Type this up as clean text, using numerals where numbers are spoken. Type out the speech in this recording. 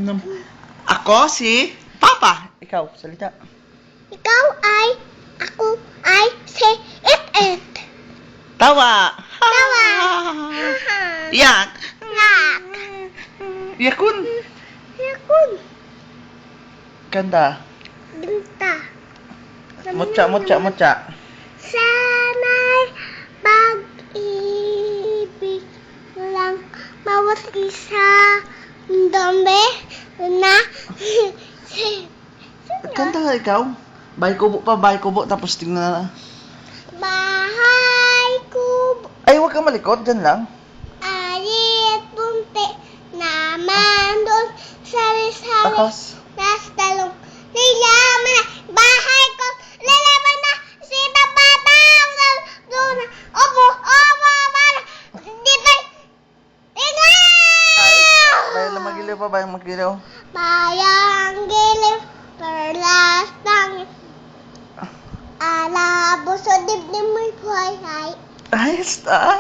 nom. Ako si Papa. Ikaw, salita. Ikaw ay, ako ay si It. Tawa. Tawa. Yak. Yak. Yakun. Yakun. Ganda. Ginta. Mutya. Sana'y pag-ibig lang bawat isa dombe na Kanta ka ikaw. Bahay kubo, tapos tingnan na. bahay ko Ay, huwag kang malikot, dyan lang. alit punti naman doon sari-sari Akas. nas talong nilaman na bahay ko lalaban na si tapatang doon opo para dito Bayang magiliw pa, bayang magiliw. bayang giliw perlas tangit ala buso dibdib mo'y buhay Ayos ta.